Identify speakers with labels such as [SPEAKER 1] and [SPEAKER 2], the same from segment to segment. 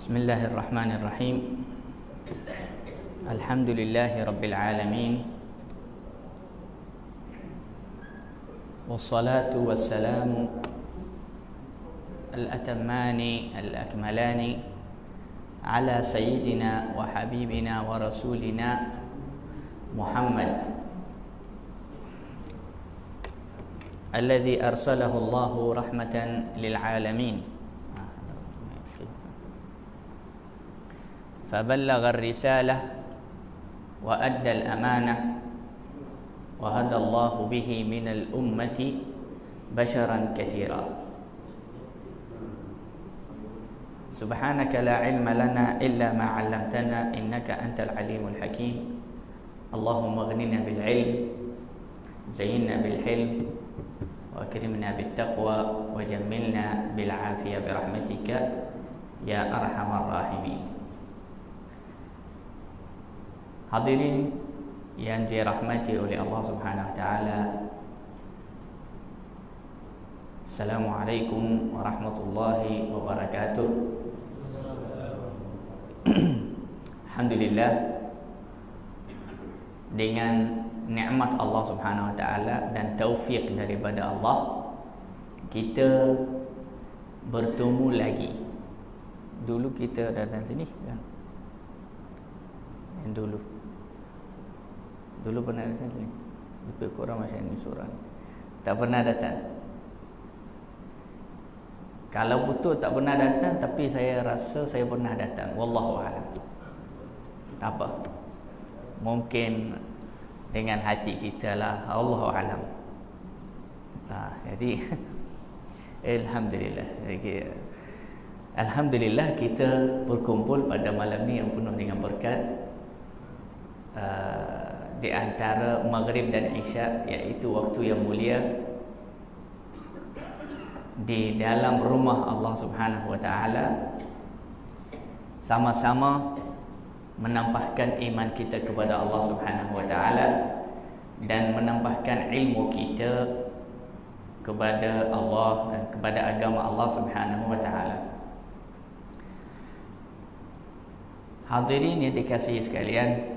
[SPEAKER 1] Bismillahirrahmanirrahim. Alhamdulillahi Rabbil Alamin. Wassalatu wassalamu al-atammani al-akmalani ala sayyidina wa habibina wa rasulina Muhammad alladhi arsalahu Allahu rahmatan lil alamin. فبلغ الرسالة وأدى الأمانة وهدى الله به من الأمة بشرا كثيرا. سبحانك لا علم لنا إلا ما علمتنا إنك أنت العليم الحكيم. اللهم اغننا بالعلم، زينا بالحلم، وأكرمنا بالتقوى، وجملنا بالعافية برحمتك يا أرحم الراحمين. Hadirin yang dirahmati oleh Allah Subhanahu wa taala. Assalamualaikum warahmatullahi wabarakatuh. Alhamdulillah, dengan nikmat Allah Subhanahu wa taala dan taufik daripada Allah, kita bertemu lagi. Dulu kita datang sini kan? Yang dulu pernah datang sini. Lebih kurang macam ni seorang. Tak pernah datang. Kalau betul tak pernah datang, tapi saya rasa saya pernah datang. Wallahu a'lam. Tak apa. Mungkin dengan hati kita lah. Allahu a'lam. Jadi alhamdulillah. Alhamdulillah kita berkumpul pada malam ni yang penuh dengan berkat. Di antara Maghrib dan Isya, iaitu waktu yang mulia di dalam rumah Allah Subhanahu wa taala, sama-sama menampakkan iman kita kepada Allah Subhanahu wa taala dan menampakkan ilmu kita kepada Allah dan kepada agama Allah Subhanahu wa taala. Hadirin yang dikasihi sekalian,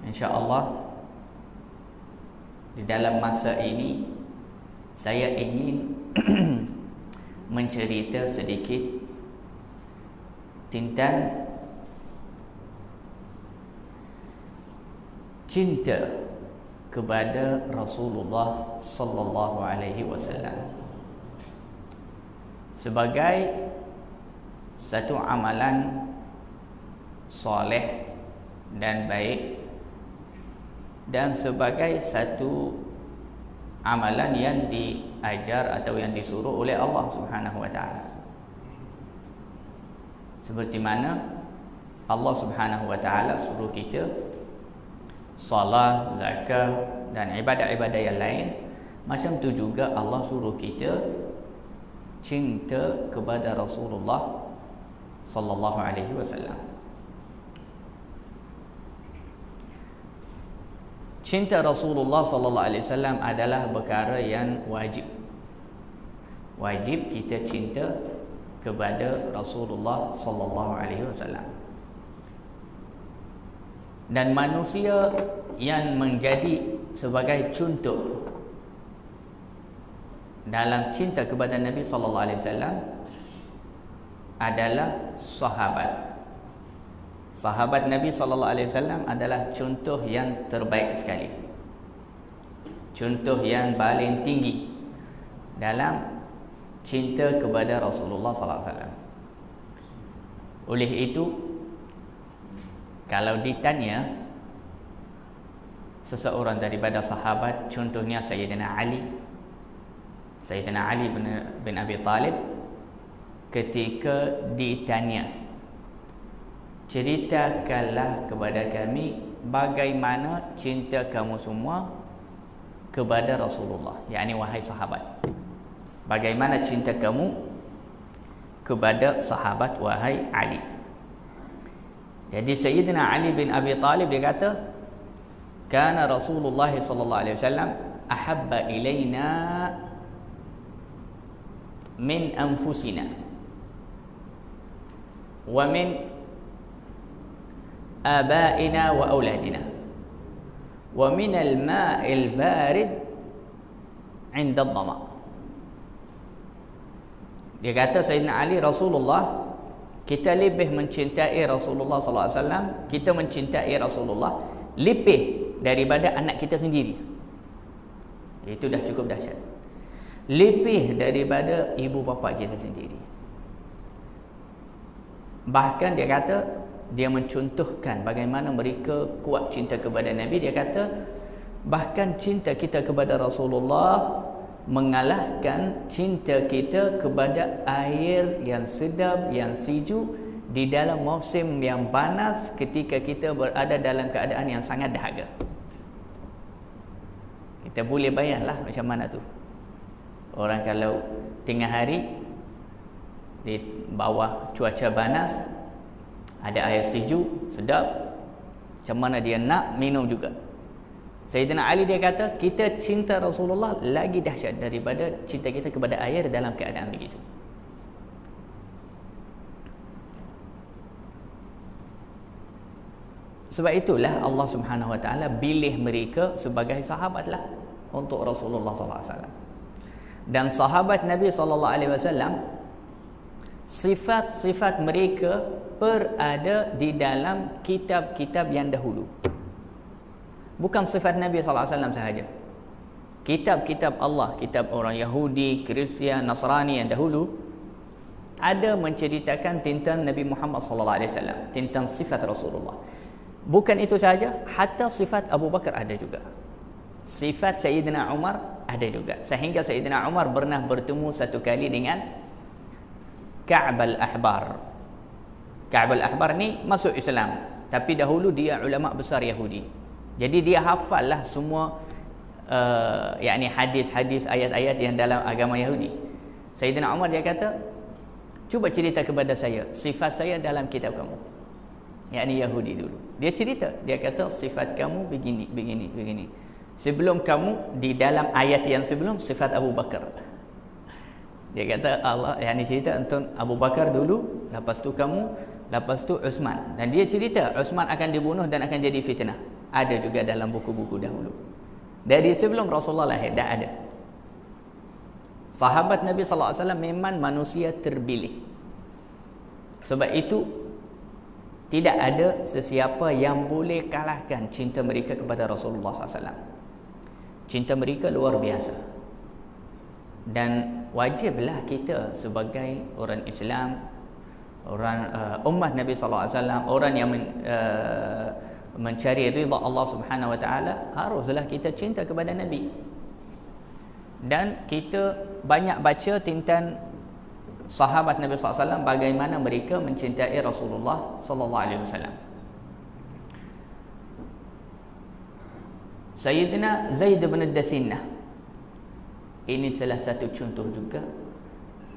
[SPEAKER 1] insya-Allah di dalam masa ini saya ingin mencerita sedikit tentang cinta kepada Rasulullah sallallahu alaihi wasallam sebagai satu amalan soleh dan baik, dan sebagai satu amalan yang diajar atau yang disuruh oleh Allah Subhanahu wa taala. Seperti mana Allah Subhanahu wa taala suruh kita salat, zakat dan ibadat-ibadat yang lain, macam tu juga Allah suruh kita cinta kepada Rasulullah sallallahu alaihi wasallam. Cinta Rasulullah sallallahu alaihi wasallam adalah perkara yang wajib. Wajib kita cinta kepada Rasulullah sallallahu alaihi wasallam. Dan manusia yang menjadi sebagai contoh dalam cinta kepada Nabi sallallahu alaihi wasallam adalah sahabat. Sahabat Nabi sallallahu alaihi wasallam adalah contoh yang terbaik sekali. Contoh yang paling tinggi dalam cinta kepada Rasulullah sallallahu alaihi wasallam. Oleh itu, kalau ditanya seseorang daripada sahabat, contohnya Sayyidina Ali bin Abi Talib, ketika ditanya, ceritakanlah kepada kami bagaimana cinta kamu semua kepada Rasulullah, yakni wahai sahabat, bagaimana cinta kamu kepada sahabat wahai Ali. Jadi Sayyidina Ali bin Abi Talib dia kata, kana Rasulullah sallallahu alaihi wasallam ahabba ilaina min anfusina. wa min abaina wa auladina wa min al-ma'il barid 'inda ad-dhama. Dia kata Sayyidina Ali, Rasulullah, kita lebih mencintai Rasulullah sallallahu alaihi wasallam, kita mencintai Rasulullah lebih daripada anak kita sendiri. Itu dah cukup dahsyat. Lebih daripada ibu bapa kita sendiri. Bahkan dia kata, dia mencontohkan bagaimana mereka kuat cinta kepada Nabi. Dia kata bahkan cinta kita kepada Rasulullah mengalahkan cinta kita kepada air yang sedap, yang sejuk di dalam musim yang panas ketika kita berada dalam keadaan yang sangat dahaga. Kita boleh bayangkanlah macam mana tu. Orang kalau tengah hari di bawah cuaca panas, ada air sejuk, sedap, macam mana dia nak minum juga. Sayyidina Ali dia kata, kita cinta Rasulullah lagi dahsyat daripada cinta kita kepada air dalam keadaan begitu. Sebab itulah Allah Subhanahu Wa Taala pilih mereka sebagai sahabatlah untuk Rasulullah sallallahu alaihi wasallam. Dan sahabat Nabi sallallahu alaihi wasallam, sifat-sifat mereka berada di dalam kitab-kitab yang dahulu. Bukan sifat Nabi sallallahu alaihi wasallam sahaja. Kitab-kitab Allah, kitab orang Yahudi, Kristian, Nasrani yang dahulu ada menceritakan tentang Nabi Muhammad sallallahu alaihi wasallam, tentang sifat Rasulullah. Bukan itu sahaja, hatta sifat Abu Bakar ada juga. Sifat Sayyidina Umar ada juga. Sehingga Sayyidina Umar pernah bertemu satu kali dengan Ka'b al-Ahbar. Ka'b al-Ahbar ni masuk Islam, tapi dahulu dia ulama besar Yahudi. Jadi dia hafallah semua yakni hadis-hadis, ayat-ayat yang dalam agama Yahudi. Sayyidina Umar dia kata, cuba cerita kepada saya sifat saya dalam kitab kamu, yakni Yahudi dulu. Dia cerita, dia kata sifat kamu begini, begini, begini. Sebelum kamu di dalam ayat yang sebelum sifat Abu Bakar. Dia kata Allah, yakni cerita tentang Abu Bakar dulu, lepas tu kamu, lepas tu Uthman. Dan dia cerita Uthman akan dibunuh dan akan jadi fitnah. Ada juga dalam buku-buku dahulu. Dari sebelum Rasulullah lahir dah ada. Sahabat Nabi sallallahu alaihi wasallam memang manusia terpilih. Sebab itu tidak ada sesiapa yang boleh kalahkan cinta mereka kepada Rasulullah sallallahu alaihi wasallam. Cinta mereka luar biasa. Dan wajiblah kita sebagai orang Islam, orang umat Nabi sallallahu alaihi wasallam, orang yang mencari ridha Allah Subhanahu wa taala, haruslah kita cinta kepada Nabi. Dan kita banyak baca tentang sahabat Nabi sallallahu alaihi wasallam, bagaimana mereka mencintai Rasulullah sallallahu alaihi wasallam. Sayyidina Zaid bin Dathinnah, ini salah satu contoh juga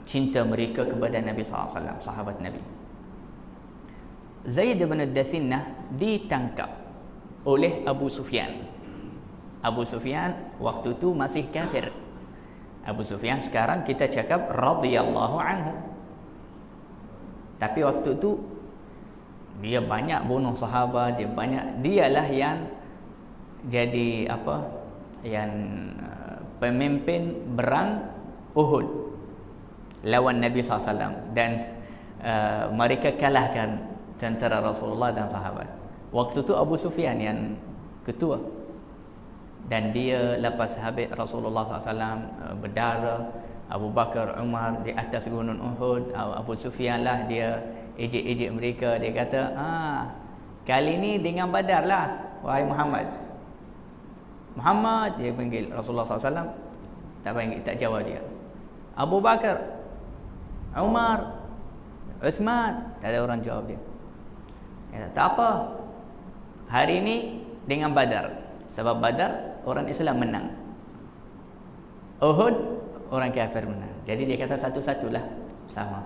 [SPEAKER 1] cinta mereka kepada Nabi sallallahu alaihi wasallam, sahabat Nabi. Zaid bin Dathinnah ditangkap oleh Abu Sufyan. Abu Sufyan waktu itu masih kafir. Abu Sufyan sekarang kita cakap radhiyallahu anhu. Tapi waktu itu dia banyak bunuh sahabat, dialah yang jadi apa? Yang pemimpin perang Uhud lawan Nabi SAW, dan mereka kalahkan tentera Rasulullah dan sahabat. Waktu tu Abu Sufyan yang ketua, dan dia lepas habis Rasulullah SAW berdarah, Abu Bakar, Umar di atas gunung Uhud, Abu Sufyan lah dia ejek-ejek mereka. Dia kata, kali ni dengan Badar lah wahai Muhammad. Muhammad, dia panggil Rasulullah SAW, tak panggil, tak jawab dia. Abu Bakar, Umar, Uthman, tak ada orang jawab dia. Ya, tak apa, hari ini dengan Badar. Sebab Badar orang Islam menang, Uhud orang kafir menang. Jadi dia kata satu-satulah sama.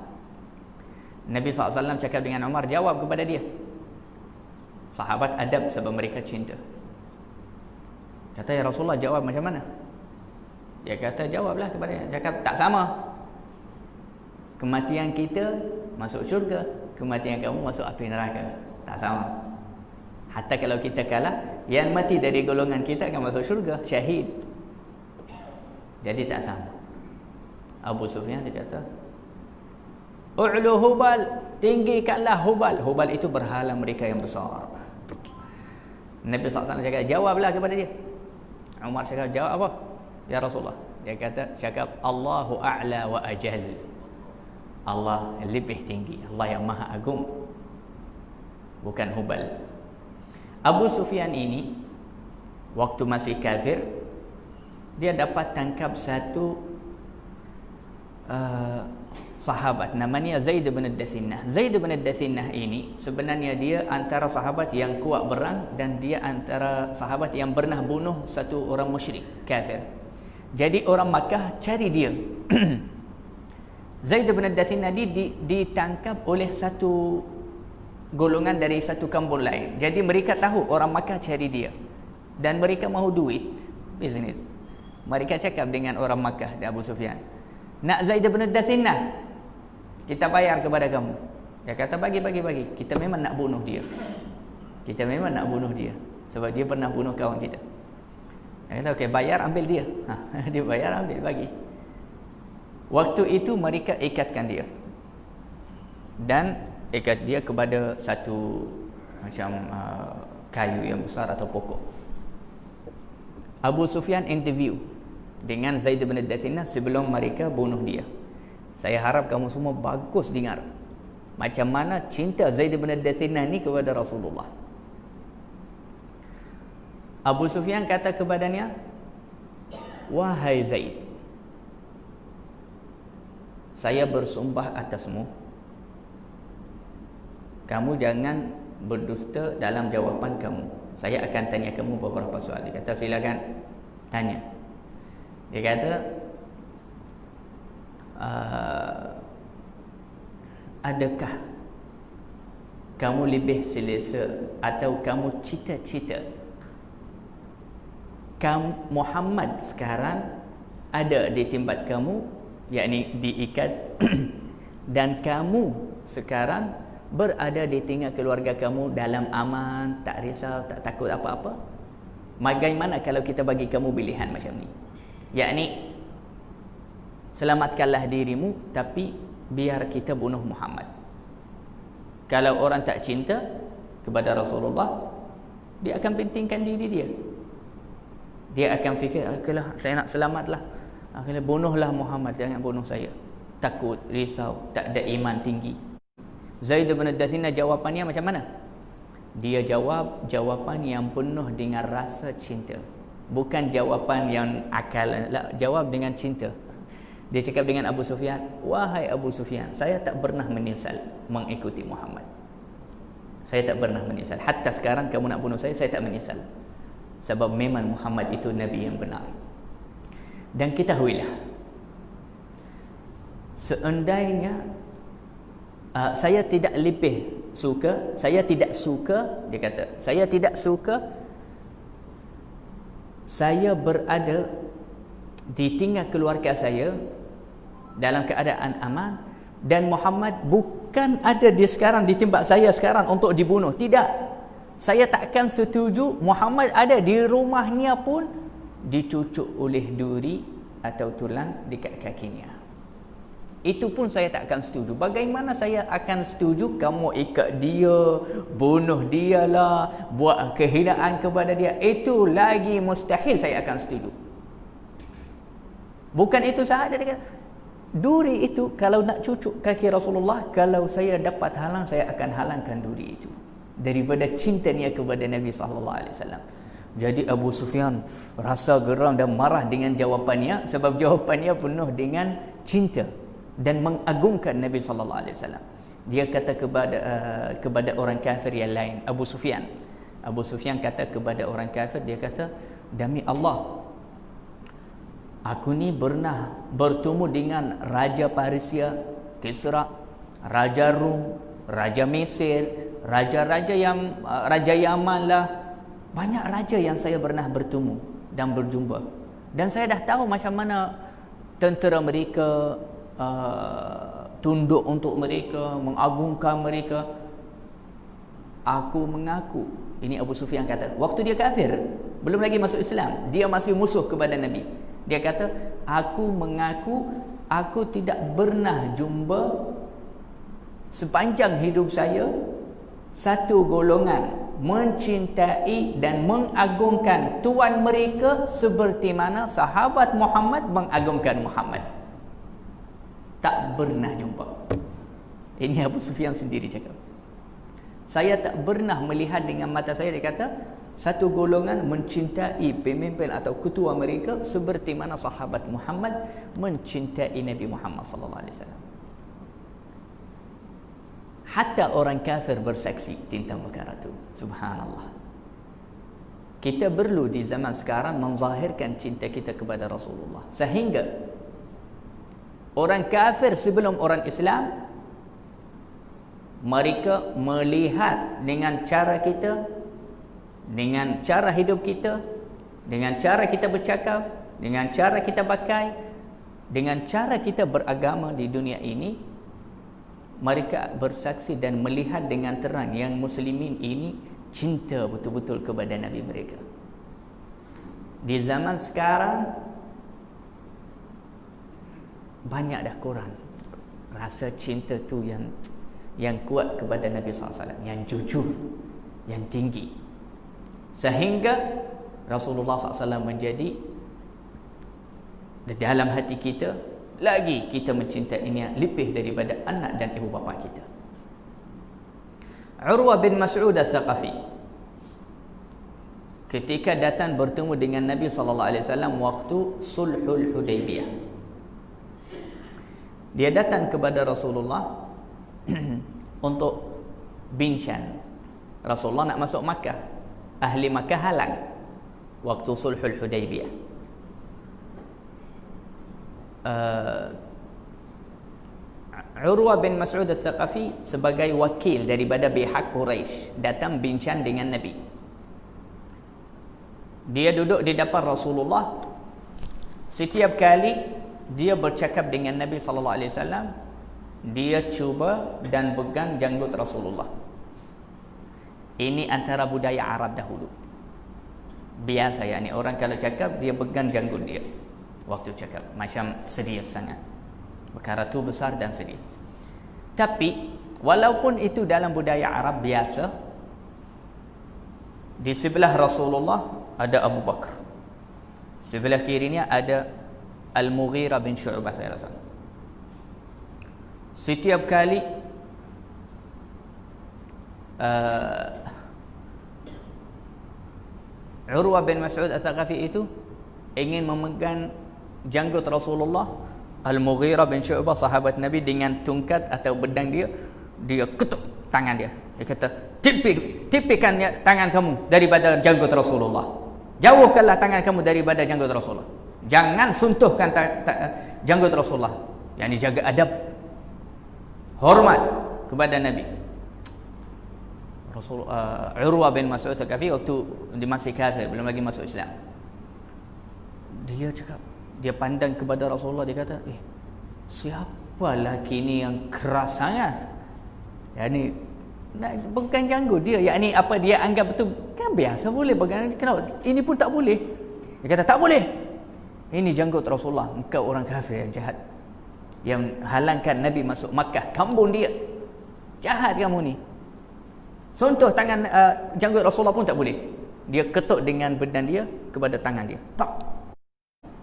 [SPEAKER 1] Nabi SAW cakap dengan Umar, jawab kepada dia. Sahabat adab sebab mereka cinta. Kata, ya Rasulullah, jawab macam mana? Dia kata, jawablah kepada dia. Cakap, tak sama. Kematian kita masuk syurga, kematian kamu masuk api neraka. Tak sama. Hatta kalau kita kalah, yang mati dari golongan kita akan masuk syurga, syahid. Jadi tak sama. Abu Sufyan dia kata, "U'lu Hubal, tinggikanlah Hubal." Hubal itu berhala mereka yang besar. Nabi SAW cakap, "Jawablah kepada dia." Umar cakap, "Jawab apa?" "Ya Rasulullah." Dia kata, cakap, "Allahu a'la wa ajal." Allah lebih tinggi, Allah yang maha agung, bukan Hubal. Abu Sufyan ini waktu masih kafir, dia dapat tangkap satu sahabat namanya Zaid bin Dathinnah. Zaid bin Dathinnah ini sebenarnya dia antara sahabat yang kuat berang, dan dia antara sahabat yang pernah bunuh satu orang musyrik kafir. Jadi orang Makkah cari dia. Zaid bin Dathinnah ditangkap oleh satu golongan dari satu kampung lain. Jadi mereka tahu orang Makkah cari dia, dan mereka mahu duit, bisnis. Mereka cakap dengan orang Makkah dan Abu Sufyan, "Nak Zaid bin Dathinnah, kita bayar kepada kamu." Dia kata, bagi. Kita memang nak bunuh dia. Kita memang nak bunuh dia, sebab dia pernah bunuh kawan kita. Dia kata, "Okey, bayar, ambil dia." Dia bayar, ambil, bagi. Waktu itu mereka ikatkan dia, dan ikat dia kepada satu macam kayu yang besar atau pokok. Abu Sufyan interview dengan Zaid bin Dathinnah sebelum mereka bunuh dia. Saya harap kamu semua bagus dengar macam mana cinta Zaid bin Dathinnah ni kepada Rasulullah. Abu Sufyan kata kepadanya, "Wahai Zaid, saya bersumpah atasmu, kamu jangan berdusta dalam jawapan kamu. Saya akan tanya kamu beberapa soal." Dia kata, "Silakan tanya." Dia kata, "Adakah kamu lebih selesa atau kamu cita-cita Muhammad sekarang ada di tempat kamu, yakni diikat, dan kamu sekarang berada di tengah keluarga kamu dalam aman, tak risau, tak takut apa-apa? Bagaimana kalau kita bagi kamu pilihan macam ni? Yakni, selamatkanlah dirimu, tapi biar kita bunuh Muhammad. Kalau orang tak cinta kepada Rasulullah, dia akan pentingkan diri dia. Dia akan fikir, okeylah, saya nak selamatlah, okeylah, bunuhlah Muhammad, jangan bunuh saya. Takut, risau, tak ada iman tinggi." Zaid bin Dathinnah jawapannya macam mana? Dia jawab jawapan yang penuh dengan rasa cinta, bukan jawapan yang akal, jawab dengan cinta. Dia cakap dengan Abu Sufyan, "Wahai Abu Sufyan, saya tak pernah menyesal mengikuti Muhammad. Saya tak pernah menyesal. Hatta sekarang kamu nak bunuh saya tak menyesal. Sebab memang Muhammad itu Nabi yang benar. Dan ketahuilah, seandainya saya tidak suka, dia kata, saya tidak suka saya berada di tengah keluarga saya dalam keadaan aman, dan Muhammad bukan ada di sekarang di tempat saya sekarang untuk dibunuh. Tidak. Saya takkan setuju Muhammad ada di rumahnya pun dicucuk oleh duri atau tulang dekat kakinya. Itu pun saya tak akan setuju. Bagaimana saya akan setuju kamu ikat dia, bunuh dia lah, buat kehinaan kepada dia? Itu lagi mustahil saya akan setuju. Bukan itu sahaja, dia kata, duri itu kalau nak cucuk kaki Rasulullah, kalau saya dapat halang, saya akan halangkan duri itu. Daripada cintanya kepada Nabi SAW. Jadi Abu Sufyan rasa geram dan marah dengan jawapannya, sebab jawapannya penuh dengan cinta dan mengagungkan Nabi SAW. Dia kata kepada orang kafir yang lain, Abu Sufyan kata kepada orang kafir, dia kata, "Demi Allah, aku ni pernah bertemu dengan Raja Persia, Kisra, Raja Rum, Raja Mesir, raja-raja yang Raja Yaman lah. Banyak raja yang saya pernah bertemu dan berjumpa. Dan saya dah tahu macam mana tentera mereka, tunduk untuk mereka, mengagungkan mereka. Aku mengaku, ini Abu Sufyan kata, waktu dia kafir, belum lagi masuk Islam, dia masih musuh kepada Nabi. Dia kata, aku mengaku aku tidak pernah jumpa sepanjang hidup saya satu golongan mencintai dan mengagungkan tuan mereka seperti mana sahabat Muhammad mengagungkan Muhammad. Tak pernah jumpa. Ini Abu Sufyan sendiri cakap. Saya tak pernah melihat dengan mata saya, dia kata, satu golongan mencintai pemimpin atau ketua mereka seperti mana sahabat Muhammad mencintai Nabi Muhammad sallallahu alaihi wasallam. Hatta orang kafir bersaksi tentang perkara itu. Subhanallah. Kita perlu di zaman sekarang menzahirkan cinta kita kepada Rasulullah, sehingga orang kafir sebelum orang Islam, mereka melihat dengan cara kita, dengan cara hidup kita, dengan cara kita bercakap, dengan cara kita pakai, dengan cara kita beragama di dunia ini, mereka bersaksi dan melihat dengan terang yang muslimin ini cinta betul-betul kepada Nabi mereka. Di zaman sekarang banyak dah kurang rasa cinta tu yang kuat kepada Nabi SAW, yang jujur, yang tinggi, sehingga Rasulullah SAW menjadi di dalam hati kita, lagi kita mencintainya lebih daripada anak dan ibu bapa kita. Urwah bin Mas'ud Al-Thaqafi ketika datang bertemu dengan Nabi SAW waktu Sulhul Hudaybiyah, dia datang kepada Rasulullah untuk bincang. Rasulullah nak masuk Makkah, ahli Makkah halang waktu Sulhul Hudaybiyah. Urwah bin Mas'ud Al-Thaqafi sebagai wakil daripada pihak Quraisy datang bincang dengan Nabi. Dia duduk di depan Rasulullah. Setiap kali dia bercakap dengan Nabi sallallahu alaihi wasallam, dia cuba dan pegang janggut Rasulullah. Ini antara budaya Arab dahulu. Biasa, yakni orang kalau cakap dia pegang janggut dia waktu cakap, macam serius sangat. Perkara tu besar dan serius. Tapi walaupun itu dalam budaya Arab biasa, di sebelah Rasulullah ada Abu Bakar, sebelah kirinya ada Al-Mughirah bin Syu'bah, saya rasa. Setiap kali Urwah bin Mas'ud Al-Thaqafi itu ingin memegang janggut Rasulullah, Al-Mughirah bin Syu'bah sahabat Nabi dengan tungkat atau pedang dia ketuk tangan dia. Dia kata, tipikan tangan kamu daripada janggut Rasulullah. Jauhkanlah tangan kamu daripada janggut Rasulullah. Jangan sentuhkan janggut Rasulullah. Yani jaga adab, hormat kepada Nabi. Urwah bin Mas'ud Al-Thaqafi waktu dia masih kafir, belum lagi masuk Islam, dia cakap, dia pandang kepada Rasulullah, dia kata, siapa lelaki ni yang keras sangat, yakni nak pegang janggut dia, yakni apa dia anggap betul, kan biasa boleh pegang, kenapa ini pun tak boleh? Dia kata, tak boleh, ini janggut Rasulullah, engkau orang kafir yang jahat, yang halangkan Nabi masuk Makkah, kambun dia, jahat kamu ni. Sentuh tangan janggut Rasulullah pun tak boleh. Dia ketuk dengan pedang dia kepada tangan dia. Tak.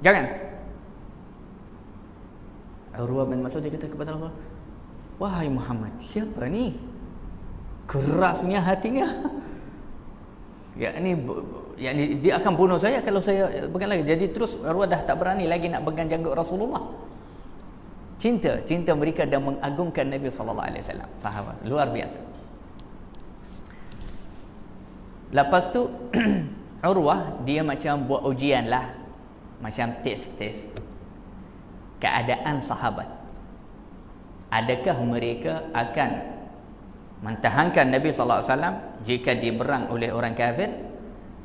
[SPEAKER 1] Jangan. Urwah bin Mas'ud dia kata kepada Rasulullah, wahai Muhammad, siapa ni? Kerasnya hatinya. Yakni dia akan bunuh saya kalau saya pegang lagi. Jadi terus Urwah dah tak berani lagi nak pegang janggut Rasulullah. Cinta mereka dan mengagungkan Nabi sallallahu alaihi wasallam. Sahabat luar biasa. Lepas tu Urwah dia macam buat ujian lah, macam tes keadaan sahabat. Adakah mereka akan mentahankan Nabi sallallahu alaihi wasallam jika diberang oleh orang kafir,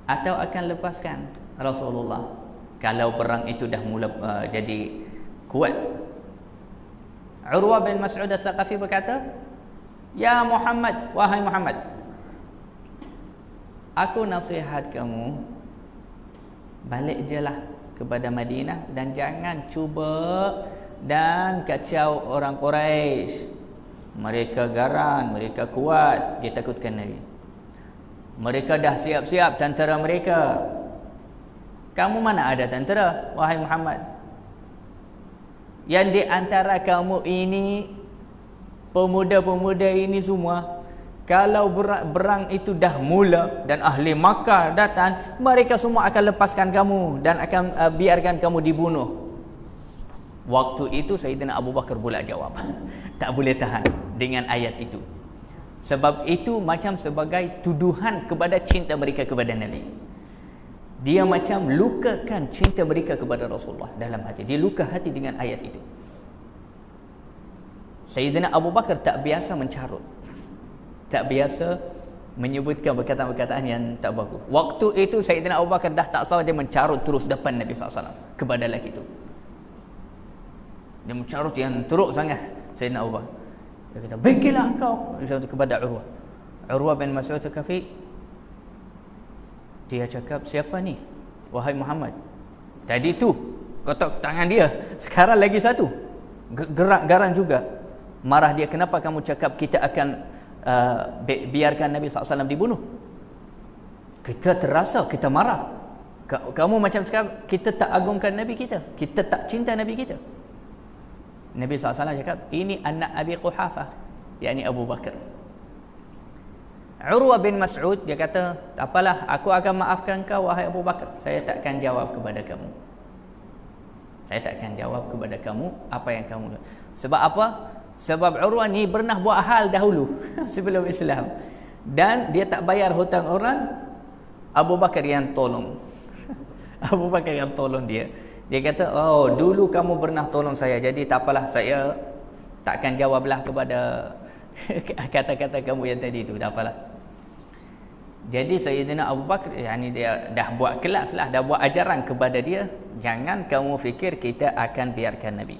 [SPEAKER 1] atau akan lepaskan Rasulullah kalau perang itu dah mula jadi kuat? Urwah bin Mas'ud Al-Thaqafi berkata, "Ya Muhammad, wahai Muhammad, aku nasihat kamu, balik je lah kepada Madinah dan jangan cuba dan kacau orang Quraisy. Mereka garang, mereka kuat, dia takutkan Nabi. Mereka dah siap-siap tentera mereka. Kamu mana ada tentera, wahai Muhammad? Yang di antara kamu ini, pemuda-pemuda ini semua, kalau berang itu dah mula dan ahli Makkah datang, mereka semua akan lepaskan kamu dan akan biarkan kamu dibunuh." Waktu itu Sayyidina Abu Bakar pula jawab, tak boleh tahan dengan ayat itu. Sebab itu macam sebagai tuduhan kepada cinta mereka kepada Nabi. Dia macam lukakan cinta mereka kepada Rasulullah dalam hati. Dia luka hati dengan ayat itu. Sayyidina Abu Bakar tak biasa mencarut, tak biasa menyebutkan perkataan-perkataan yang tak bagus. Waktu itu Sayyidina Abu Bakar dah tak salah, dia mencarut terus depan Nabi SAW kepada lelaki itu. Dia mencarut yang teruk sangat Sayyidina Abu Bakar. Dia kata, "Pergilah engkau," kepada Urwah. Urwah bin Mas'ud Al-Thaqafi, dia cakap, "Siapa ni, wahai Muhammad? Tadi tu kotak tangan dia, sekarang lagi satu, gerak garang juga." Marah dia, "Kenapa kamu cakap kita akan biarkan Nabi SAW dibunuh?" Kita terasa, kita marah. Kamu macam cakap kita tak agungkan Nabi kita, kita tak cinta Nabi kita. Nabi SAW cakap, "Ini anak Abi Quhafah," yakni Abu Bakar. Urwah bin Mas'ud, dia kata, "Tak apalah, aku akan maafkan kau wahai Abu Bakar. Saya takkan jawab kepada kamu. Saya takkan jawab kepada kamu apa yang kamu." Sebab apa? Sebab Urwah ni pernah buat hal dahulu sebelum Islam, dan dia tak bayar hutang orang. Abu Bakar yang tolong. Abu Bakar yang tolong dia. Dia kata, "Oh, dulu kamu pernah tolong saya, jadi tak apalah, saya takkan jawablah kepada kata-kata kamu yang tadi itu, tak apalah." Jadi Sayyidina Abu Bakar, dia dah buat kelas lah, dah buat ajaran kepada dia, jangan kamu fikir kita akan biarkan Nabi.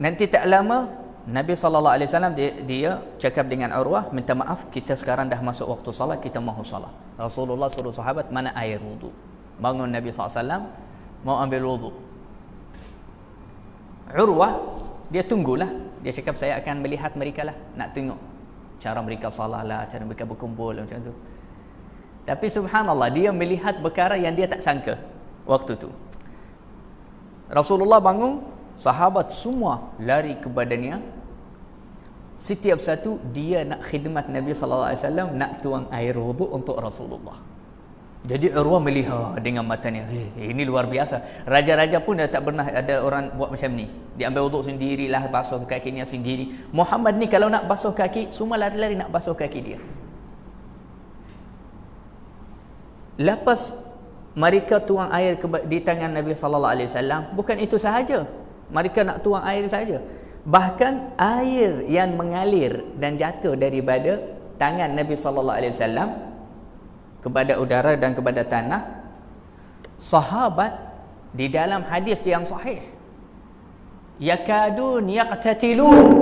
[SPEAKER 1] Nanti tak lama Nabi SAW dia cakap dengan Urwah, "Minta maaf, kita sekarang dah masuk waktu salat, kita mahu salat." Rasulullah suruh sahabat, "Mana air wudu?" Bangun Nabi SAW mau ambil wudu. Urwah dia tunggulah, dia cakap, "Saya akan melihat mereka lah, nak tengok cara mereka salat lah, cara mereka berkumpul macam tu." Tapi subhanallah, dia melihat perkara yang dia tak sangka waktu tu. Rasulullah bangun, sahabat semua lari kepadanya. Setiap satu dia nak khidmat Nabi SAW, nak tuang air wudu untuk Rasulullah. Jadi Urwah melihat dengan matanya, ini luar biasa. Raja-raja pun dah tak pernah ada orang buat macam ni. Dia ambil wuduk sendirilah, basuh kakinya sendiri. Muhammad ni kalau nak basuh kaki, semua lari-lari nak basuh kaki dia. Lepas mereka tuang air di tangan Nabi SAW, bukan itu sahaja. Mereka nak tuang air saja. Bahkan air yang mengalir dan jatuh daripada tangan Nabi SAW kepada udara dan kepada tanah, sahabat di dalam hadis yang sahih, yakadun yaqtatilun,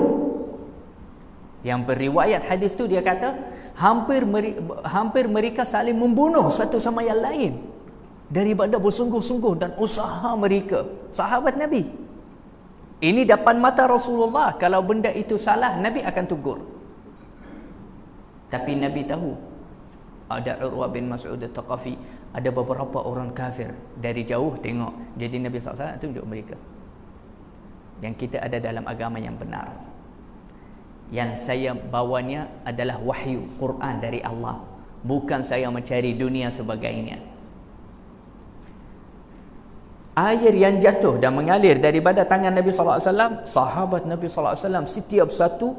[SPEAKER 1] yang beriwayat hadis tu dia kata hampir mereka saling membunuh satu sama yang lain daripada bersungguh-sungguh dan usaha mereka. Sahabat Nabi ini depan mata Rasulullah, kalau benda itu salah Nabi akan tegur. Tapi Nabi tahu ada Urwah bin Mas'ud Al-Thaqafi, ada beberapa orang kafir dari jauh tengok. Jadi Nabi SAW tunjuk mereka, yang kita ada dalam agama yang benar, yang saya bawanya adalah wahyu Quran dari Allah, bukan saya mencari dunia sebagainya. Air yang jatuh dan mengalir daripada tangan Nabi SAW, sahabat Nabi SAW setiap satu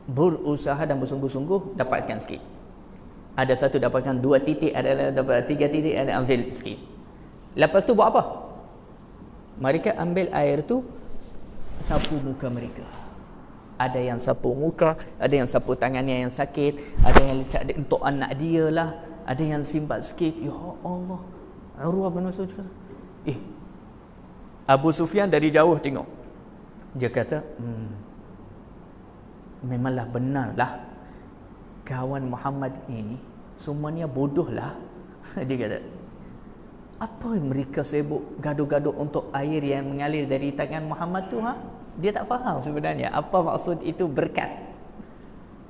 [SPEAKER 1] berusaha dan bersungguh-sungguh dapatkan sikit. Ada satu dapatkan 2 titik, ada dapat 3 titik, ada ambil sikit. Lepas tu buat apa? Mereka ambil air tu, sapu muka mereka. Ada yang sapu muka, ada yang sapu tangannya yang sakit, ada yang letak untuk anak dia lah, ada yang simpat sikit. Ya Allah, Urwah bin Mas'ud kata, Abu Sufyan dari jauh tengok. Dia kata, memanglah benarlah kawan Muhammad ini semuanya bodoh lah. Dia kata, apa mereka sibuk gaduh-gaduh untuk air yang mengalir dari tangan Muhammad tu, ha? Dia tak faham sebenarnya apa maksud itu berkat.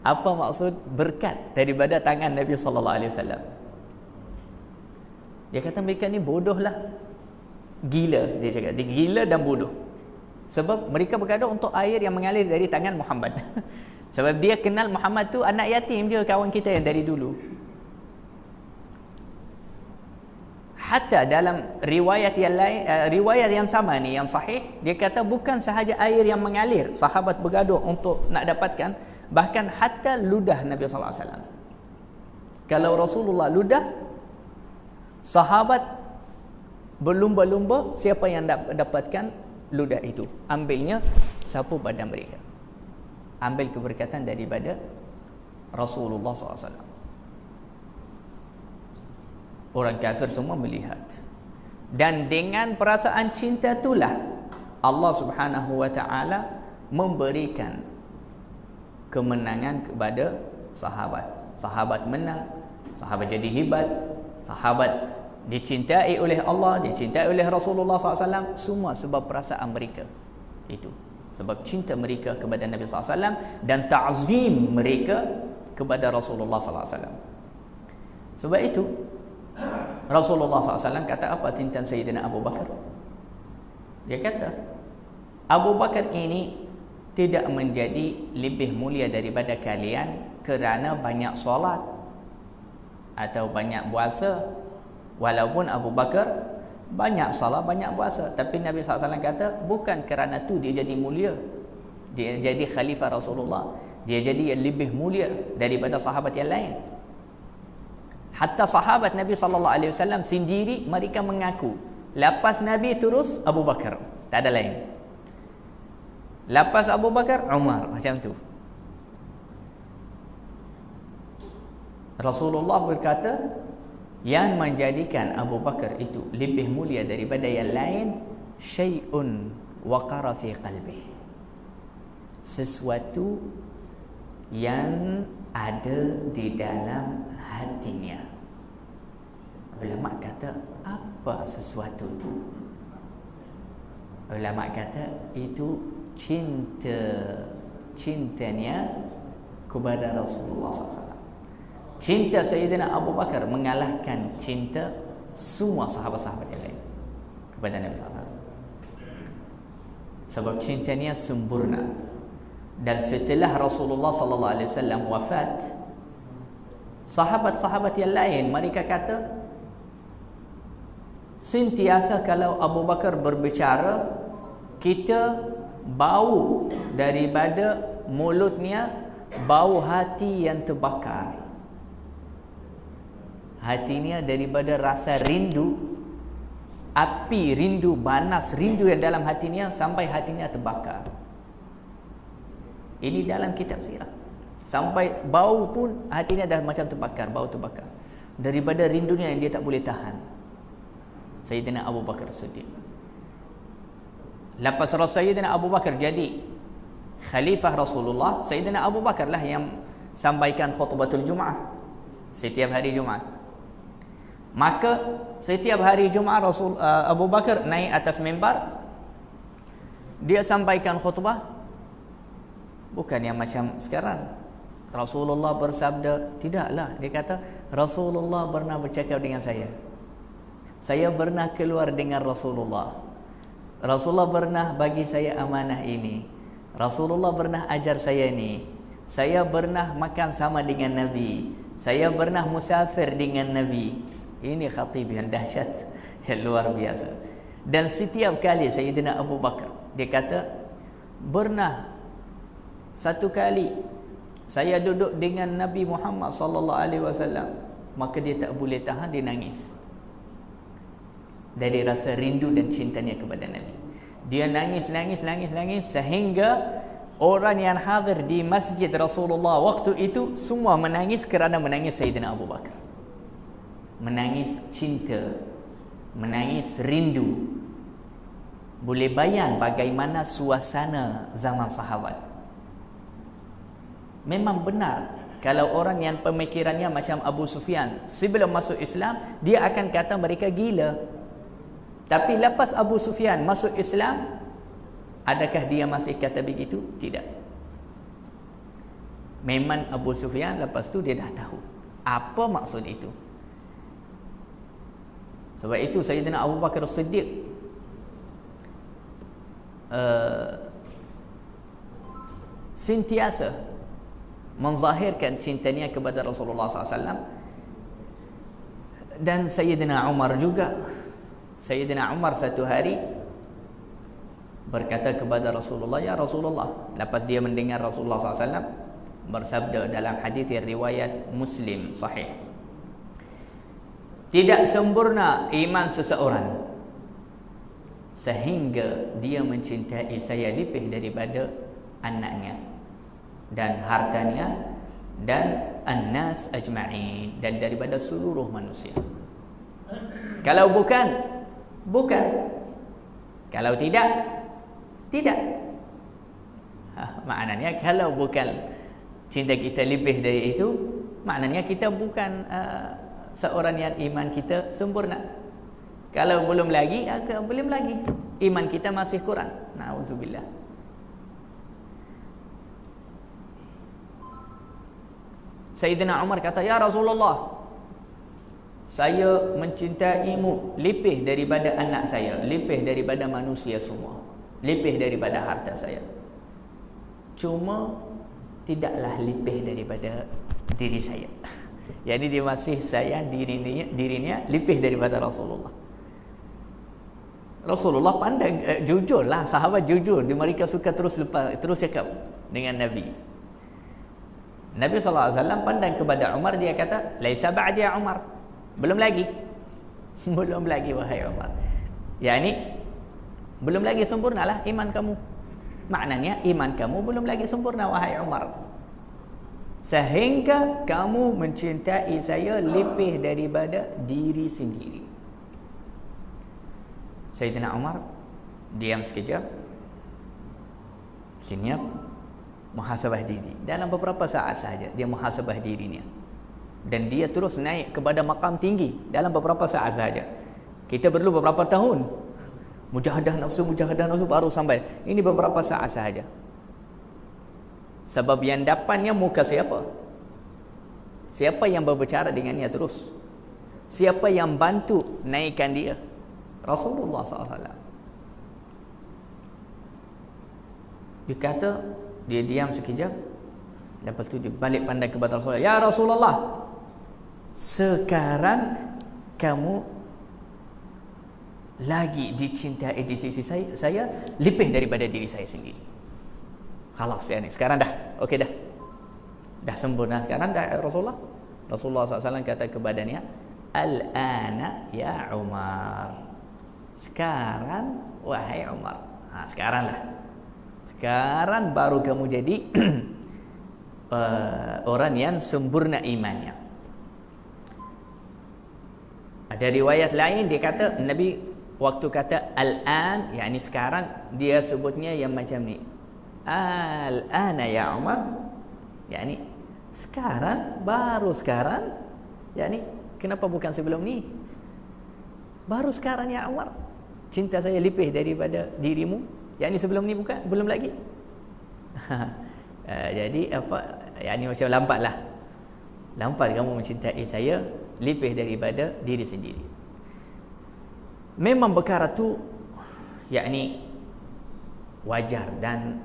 [SPEAKER 1] Apa maksud berkat daripada tangan Nabi sallallahu alaihi wasallam. Dia kata mereka ni bodoh lah. Gila, dia cakap. Dia gila dan bodoh. Sebab mereka bergaduh untuk air yang mengalir dari tangan Muhammad. Sebab dia kenal Muhammad tu anak yatim je, kawan kita yang dari dulu. Hatta dalam riwayat yang lain, riwayat yang sama ni, yang sahih, dia kata bukan sahaja air yang mengalir, sahabat bergaduh untuk nak dapatkan, bahkan hatta ludah Nabi sallallahu alaihi wasallam. Kalau Rasulullah ludah, sahabat berlumba-lumba siapa yang dapatkan ludah itu, ambilnya sapu badan mereka, ambil keberkatan daripada Rasulullah SAW. Orang kafir semua melihat, dan dengan perasaan cinta itulah Allah Subhanahu wa taala memberikan kemenangan kepada sahabat. Sahabat menang, sahabat jadi hebat, sahabat dicintai oleh Allah, dicintai oleh Rasulullah SAW. Semua sebab perasaan mereka itu, sebab cinta mereka kepada Nabi SAW dan ta'zim mereka kepada Rasulullah SAW. Sebab itu Rasulullah SAW kata apa tentang Sayyidina Abu Bakar? Dia kata Abu Bakar ini tidak menjadi lebih mulia daripada kalian kerana banyak solat atau banyak puasa. Walaupun Abu Bakar banyak salat, banyak puasa, tapi Nabi SAW kata bukan kerana tu dia jadi mulia, dia jadi khalifah Rasulullah, dia jadi lebih mulia daripada sahabat yang lain. Hatta sahabat Nabi SAW sendiri mereka mengaku, lepas Nabi terus Abu Bakar, tak ada lain. Lepas Abu Bakar, Umar, macam tu. Rasulullah berkata, yang menjadikan Abu Bakar itu lebih mulia daripada yang lain, syai'un waqara fi qalbi, sesuatu yang ada di dalam hatinya. Ulama kata, apa sesuatu itu? Ulama kata itu cintanya kepada Rasulullah SAW. Cinta Sayyidina Abu Bakar mengalahkan cinta semua sahabat-sahabat yang lain kepada Nabi SAW. Sebab cintanya sempurna. Dan setelah Rasulullah SAW wafat, sahabat-sahabat yang lain mereka kata, sentiasa kalau Abu Bakar berbicara, kita bau daripada mulutnya bau hati yang terbakar. Hatinya daripada rasa rindu, api rindu, panas rindu yang dalam hatinya sampai hatinya terbakar. Ini dalam kitab sirah. Sampai bau pun hatinya dah macam terbakar, bau terbakar daripada rindunya yang dia tak boleh tahan. Sayyidina Abu Bakar Siddiq. Lepas Sayyidina Abu Bakar jadi khalifah Rasulullah, Sayyidina Abu Bakar lah yang sampaikan khutbatul Jumaat setiap hari Jumaat. Maka setiap hari Jumaat Abu Bakar naik atas mimbar, dia sampaikan khutbah bukan yang macam sekarang. Rasulullah bersabda, tidaklah. Dia kata, Rasulullah pernah bercakap dengan saya pernah keluar dengan Rasulullah pernah bagi saya amanah ini, Rasulullah pernah ajar saya ni, saya pernah makan sama dengan Nabi, saya pernah musafir dengan Nabi. Ini khatib yang dahsyat, yang luar biasa. Dan setiap kali Sayyidina Abu Bakar, dia kata, pernah satu kali saya duduk dengan Nabi Muhammad SAW, maka dia tak boleh tahan, dia nangis dari rasa rindu dan cintanya kepada Nabi. Dia nangis sehingga orang yang hadir di masjid Rasulullah waktu itu semua menangis kerana menangis Sayyidina Abu Bakar. Menangis cinta, menangis rindu boleh bayang bagaimana suasana zaman sahabat. Memang benar, kalau orang yang pemikirannya macam Abu Sufyan sebelum masuk Islam, dia akan kata mereka gila. Tapi lepas Abu Sufyan masuk Islam, adakah dia masih kata begitu? Tidak. Memang Abu Sufyan lepas tu dia dah tahu apa maksud itu. Sebab itu Sayyidina Abu Bakar As-Siddiq sentiasa menzahirkan cintanya kepada Rasulullah SAW. Dan Sayyidina Umar juga. Sayyidina Umar satu hari berkata kepada Rasulullah, ya Rasulullah, lepas dia mendengar Rasulullah SAW bersabda dalam hadis yang riwayat Muslim sahih, tidak sempurna iman seseorang sehingga dia mencintai saya lebih daripada anaknya dan hartanya dan annas ajma'in, dan daripada seluruh manusia. Kalau bukan, bukan. Kalau tidak, tidak. Maknanya kalau bukan cinta kita lebih dari itu, maknanya kita bukan seorang yang iman kita sempurna. Kalau belum lagi, belum lagi, iman kita masih kurang. Na'udzubillah. Sayyidina Umar kata, ya Rasulullah, saya mencintaimu lebih daripada anak saya, lebih daripada manusia semua, lebih daripada harta saya. Cuma tidaklah lebih daripada diri saya. Jadi dia masih sayang dirinya lebih daripada Rasulullah. Rasulullah pandang jujurlah, sahabat jujur, mereka suka terus cakap dengan Nabi. Nabi SAW pandang kepada Umar, dia kata, laisa ba'di ya Umar, belum lagi. Belum lagi wahai Umar. Yani belum lagi sempurnalah iman kamu. Maknanya iman kamu belum lagi sempurna wahai Umar, sehingga kamu mencintai saya lebih daripada diri sendiri. Sayyidina Umar diam sekejap, senyap, muhasabah diri. Dalam beberapa saat sahaja dia muhasabah dirinya, dan dia terus naik kepada makam tinggi dalam beberapa saat sahaja. Kita perlu beberapa tahun mujahadah nafsu baru sampai. Ini beberapa saat sahaja. Sebab yang dapatnya muka siapa? Siapa yang berbicara dengannya terus? Siapa yang bantu naikkan dia? Rasulullah SAW. Dia kata, dia diam sekejap, lepas tu dia balik pandang kepada Rasulullah, ya Rasulullah, sekarang kamu lagi dicintai di sisi saya lebih daripada diri saya sendiri. Khalas ya ni, sekarang dah okey, dah sempurna sekarang dah Rasulullah. Rasulullah SAW kata kepadanya, al-ana ya Umar, sekarang wahai Umar. Sekarang baru kamu jadi orang yang sempurna imannya. Ada riwayat lain dia kata, Nabi waktu kata al-an, yakni sekarang, dia sebutnya yang macam ni, al-ana ya Umar, yakni sekarang, baru sekarang, yakni kenapa bukan sebelum ni? Baru sekarang ya Umar, cinta saya lebih daripada dirimu, yakni sebelum ni bukan, belum lagi. Jadi apa, yakni macam lambat kamu mencintai saya lebih daripada diri sendiri. Memang perkara tu yakni wajar dan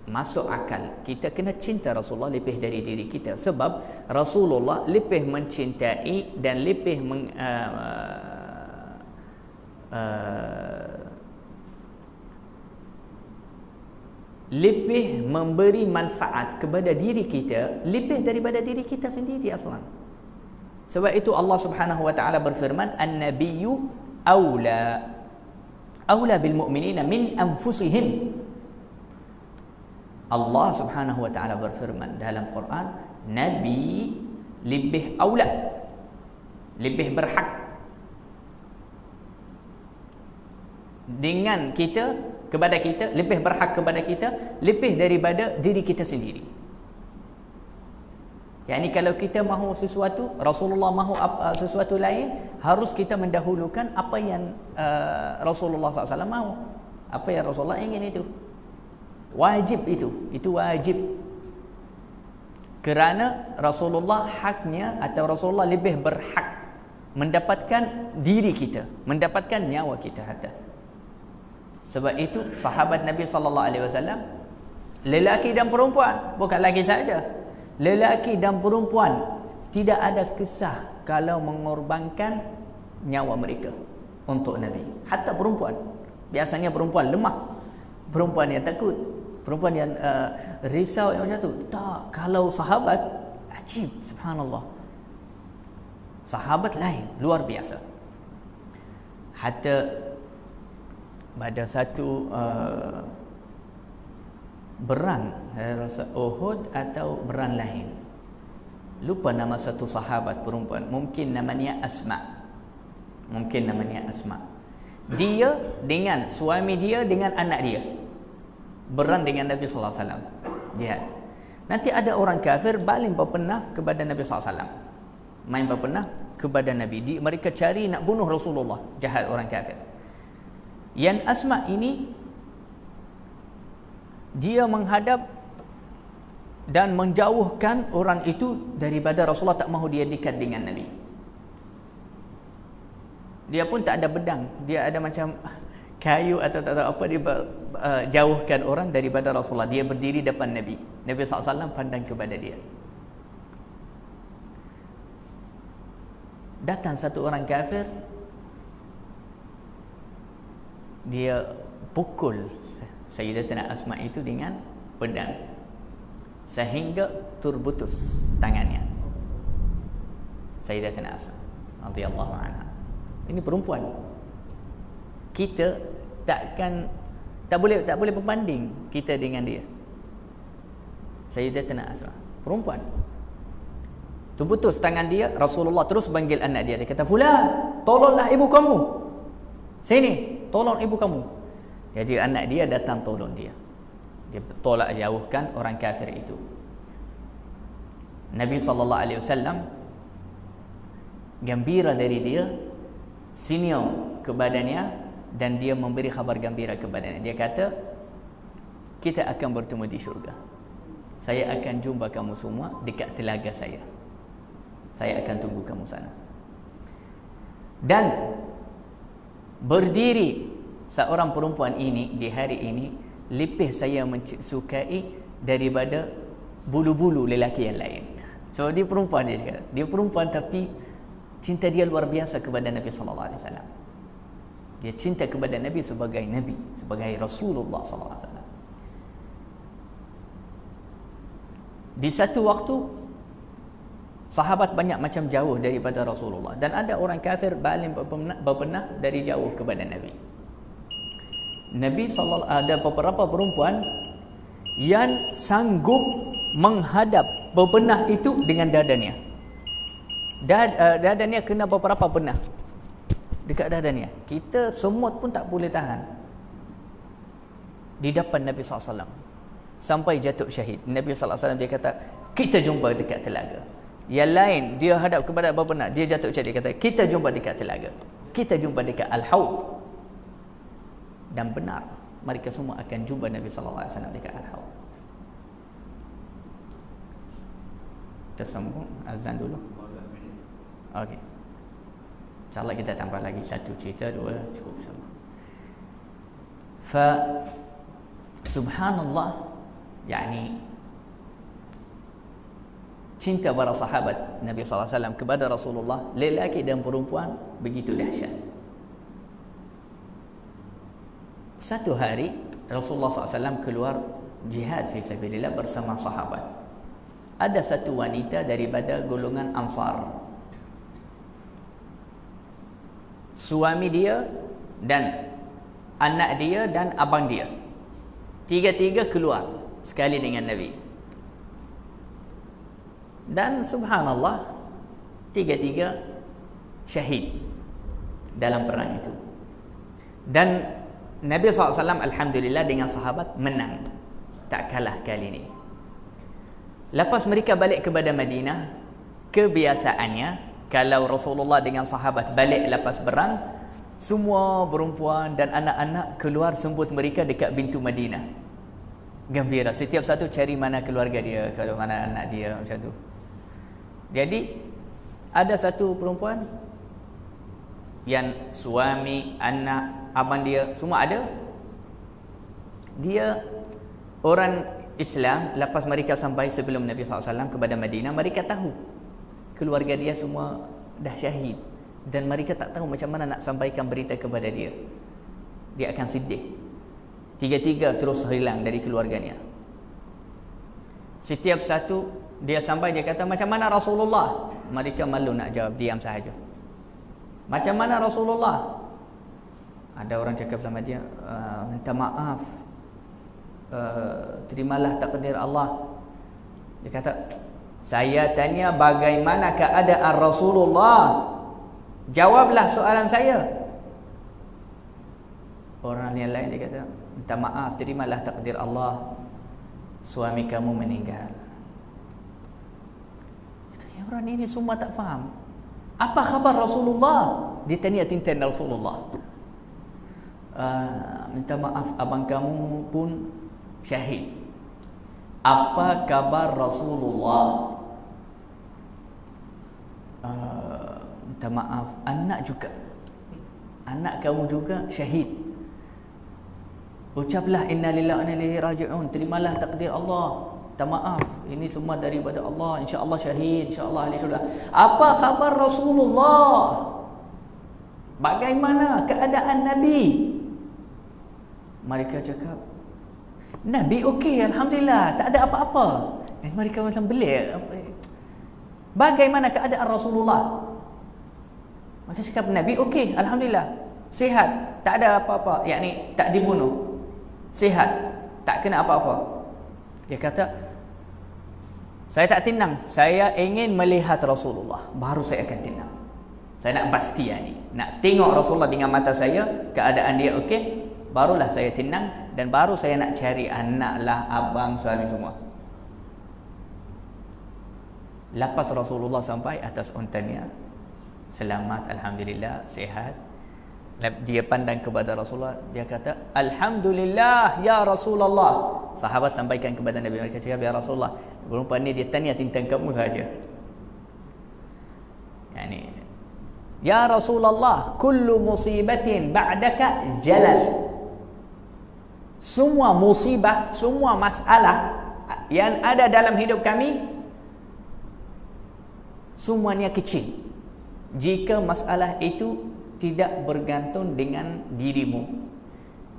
[SPEAKER 1] masuk akal. Kita kena cinta Rasulullah lebih dari diri kita, sebab Rasulullah lebih mencintai dan lebih lebih memberi manfaat kepada diri kita lebih daripada diri kita sendiri aslan. Sebab itu Allah Subhanahu wa taala berfirman, an-nabiyyu aula bil mu'minina min anfusihim. Allah Subhanahu wa taala berfirman dalam Quran, nabi lebih aula, lebih berhak dengan kita, kepada kita, lebih berhak kepada kita, lebih daripada diri kita sendiri. Yang ini kalau kita mahu sesuatu, Rasulullah mahu sesuatu lain, harus kita mendahulukan apa yang Rasulullah SAW mahu. Apa yang Rasulullah ingin itu. Wajib itu wajib. Kerana Rasulullah haknya, atau Rasulullah lebih berhak mendapatkan diri kita, mendapatkan nyawa kita hatta. Sebab itu sahabat Nabi SAW, lelaki dan perempuan, bukan lelaki saja, lelaki dan perempuan, tidak ada kisah kalau mengorbankan nyawa mereka untuk Nabi. Hatta perempuan, biasanya perempuan lemah, perempuan yang takut, perempuan yang risau yang macam tu. Tak, kalau sahabat, ajib, subhanallah. Sahabat lain, luar biasa. Hatta pada satu berang, saya rasa Uhud atau berang lain, lupa nama satu sahabat perempuan, mungkin namanya Asma, dia dengan suami dia, dengan anak dia, berang dengan Nabi sallallahu alaihi wasallam, jihad. Nanti ada orang kafir baling berpenah kepada Nabi sallallahu alaihi wasallam, main berpenah kepada Nabi. Mereka cari nak bunuh Rasulullah, jahat orang kafir. Yang Asma ini, dia menghadap dan menjauhkan orang itu daripada Rasulullah, tak mahu dia dekat dengan Nabi. Dia pun tak ada pedang, dia ada macam kayu atau tak tahu apa, dia jauhkan orang daripada Rasulullah. Dia berdiri depan Nabi. Nabi SAW pandang kepada dia. Datang satu orang kafir, dia pukul Sayyidatina Asma itu dengan pedang sehingga terputus tangannya. Sayyidatina Asma radhiyallahu anha. Ini perempuan. Kita tak boleh berbanding kita dengan dia. Sayyidatina Asma, perempuan. Terputus tangan dia. Rasulullah terus panggil anak dia. Dia kata, "Fulan, tolonglah ibu kamu. Sini, tolong ibu kamu." Jadi anak dia datang tolong dia. Dia tolak jauhkan orang kafir itu. Nabi SAW gembira dari dia, senyum kepadanya, dan dia memberi khabar gembira kepadanya. Dia kata, "Kita akan bertemu di syurga. Saya akan jumpa kamu semua dekat telaga saya. Saya akan tunggu kamu sana." Dan berdiri seorang perempuan ini di hari ini lebih saya sukai daripada bulu-bulu lelaki yang lain. So dia perempuan, dia cakap. Dia perempuan tapi cinta dia luar biasa kepada Nabi sallallahu alaihi wasallam. Dia cinta kepada Nabi sebagai Nabi, sebagai Rasulullah sallallahu alaihi wasallam. Di satu waktu sahabat banyak macam jauh daripada Rasulullah, dan ada orang kafir baling berpenah dari jauh kepada Nabi. Ada beberapa perempuan yang sanggup menghadap berpenah itu dengan dadanya. Dadanya kena beberapa penah dekat dadanya. Kita semua pun tak boleh tahan di depan Nabi SAW sampai jatuh syahid. Nabi SAW dia kata, "Kita jumpa dekat telaga." Yang lain dia hadap kepada berpenah, dia jatuh syahid. Dia kata, "Kita jumpa dekat telaga. Kita jumpa dekat Al-Haud." Dan benar, mereka semua akan jumpa Nabi sallallahu alaihi wasallam dekat Al-Haud. Kita sambung azan dulu. Okey. InsyaAllah kita tambah lagi satu cerita, dua cukup sama. Subhanallah, yakni cinta para sahabat Nabi sallallahu alaihi wasallam kepada Rasulullah, lelaki dan perempuan, begitu dahsyat. Satu hari Rasulullah SAW keluar jihad fi sabilillah bersama sahabat. Ada satu wanita daripada golongan Ansar. Suami dia dan anak dia dan abang dia, tiga-tiga keluar sekali dengan Nabi. Dan subhanallah, tiga-tiga syahid dalam perang itu. Dan Nabi SAW alhamdulillah dengan sahabat menang, tak kalah kali ini. Lepas mereka balik kepada Madinah, kebiasaannya kalau Rasulullah dengan sahabat balik lepas berang, semua perempuan dan anak-anak keluar sambut mereka dekat pintu Madinah. Gembira, setiap satu cari mana keluarga dia, kalau mana anak dia, macam tu. Jadi ada satu perempuan yang suami, anak, abang dia semua ada. Dia orang Islam. Lepas mereka sampai sebelum Nabi SAW kepada Madinah, mereka tahu keluarga dia semua dah syahid, dan mereka tak tahu macam mana nak sampaikan berita kepada dia. Dia akan sedih. Tiga-tiga terus hilang dari keluarganya. Setiap satu dia sampai, dia kata, macam mana Rasulullah? Mereka malu nak jawab, diam sahaja. Macam mana Rasulullah? Ada orang cakap sama dia, minta maaf, terimalah takdir Allah. Dia kata, saya tanya bagaimana keadaan Rasulullah, jawablah soalan saya. Orang yang lain dia kata, minta maaf, terimalah takdir Allah, suami kamu meninggal. Ya, orang ini semua tak faham. Apa khabar Rasulullah? Dia tanya tintan Rasulullah. Minta maaf, abang kamu pun syahid. Apa kabar Rasulullah? Minta maaf, anak juga, anak kamu juga syahid. Ucaplah inna lillahi wa inna ilaihi raji'un, terimalah takdir Allah. Minta maaf, ini semua daripada Allah, insya-Allah syahid, insya-Allah ahli syurga. Apa khabar Rasulullah? Bagaimana keadaan Nabi? Mereka cakap, Nabi okey, alhamdulillah, tak ada apa-apa. Dan mereka macam belik. Bagaimana keadaan Rasulullah? Mereka cakap, Nabi okey, alhamdulillah, sihat, tak ada apa-apa, yakni tak dibunuh, sihat, tak kena apa-apa. Dia kata, saya tak tenang, saya ingin melihat Rasulullah, baru saya akan tenang. Saya nak pasti ni, nak tengok Rasulullah dengan mata saya, keadaan dia okey, barulah saya tenang, dan baru saya nak cari anak lah, abang, suami semua. Lepas Rasulullah sampai atas untanya, selamat, alhamdulillah, sihat, dia pandang kepada Rasulullah, dia kata, alhamdulillah ya Rasulullah. Sahabat sampaikan kepada Nabi, mereka cakap, ya Rasulullah, perempuan ni dia tanya tentang kamu saja. Yani, ya Rasulullah, kullu musibatin ba'daka jalal. Semua musibah, semua masalah yang ada dalam hidup kami, semuanya kecil jika masalah itu tidak bergantung dengan dirimu.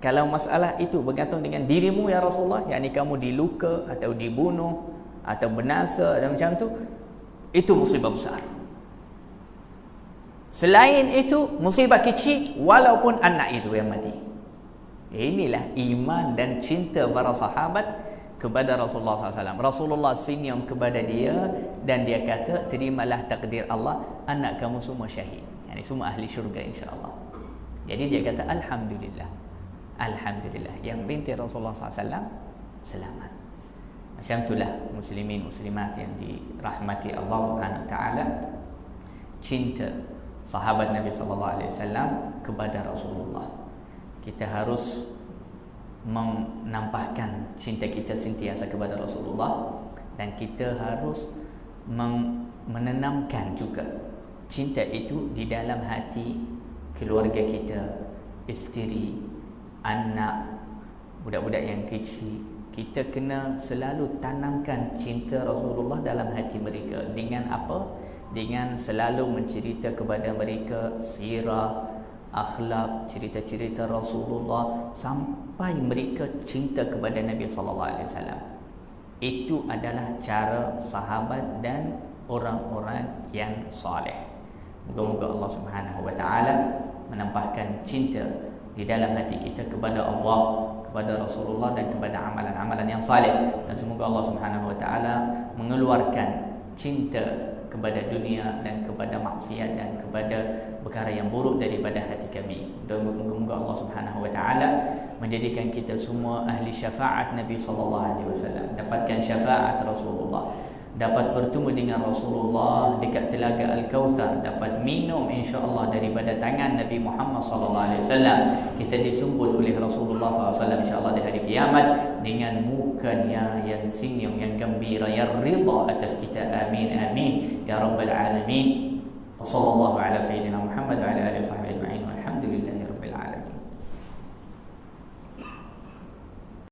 [SPEAKER 1] Kalau masalah itu bergantung dengan dirimu ya Rasulullah, yakni kamu diluka atau dibunuh atau binasa atau macam tu, itu musibah besar. Selain itu musibah kecil, walaupun anak itu yang mati. Inilah iman dan cinta para sahabat kepada Rasulullah SAW. Rasulullah senyum kepada dia dan dia kata, terimalah takdir Allah, anak kamu semua syahid, yani semua ahli syurga insya-Allah. Jadi dia kata, alhamdulillah, alhamdulillah, yang binti Rasulullah SAW selamat. Macam itulah muslimin muslimat yang dirahmati Allah Subhanahu taala, cinta sahabat Nabi sallallahu alaihi wasallam kepada Rasulullah. Kita harus menampakkan cinta kita sentiasa kepada Rasulullah, dan kita harus menanamkan juga cinta itu di dalam hati keluarga kita, isteri, anak, budak-budak yang kecil. Kita kena selalu tanamkan cinta Rasulullah dalam hati mereka. Dengan apa? Dengan selalu mencerita kepada mereka sirah, akhlak, cerita-cerita Rasulullah, sampai mereka cinta kepada Nabi sallallahu alaihi wasallam. Itu adalah cara sahabat dan orang-orang yang soleh. Moga-moga Allah Subhanahu wa taala menampakkan cinta di dalam hati kita kepada Allah, kepada Rasulullah, dan kepada amalan-amalan yang saleh. Dan semoga Allah Subhanahu wa taala mengeluarkan cinta kepada dunia dan kepada maksiat dan kepada perkara yang buruk daripada hati kami. Dan moga-moga Allah Subhanahu wa taala menjadikan kita semua ahli syafaat Nabi sallallahu alaihi wasallam, dapatkan syafaat Rasulullah, dapat bertemu dengan Rasulullah dekat telaga Al-Kautsar, dapat minum insya-Allah daripada tangan Nabi Muhammad sallallahu alaihi wasallam. Kita disambut oleh Rasulullah sallallahu alaihi wasallam insya-Allah di hari kiamat dengan mukanya yang senyum, yang gembira, yang ridha atas kita. Amin amin ya rabbal alamin. Sallallahu ala sayyidina Muhammad wa ala alihi wasallam.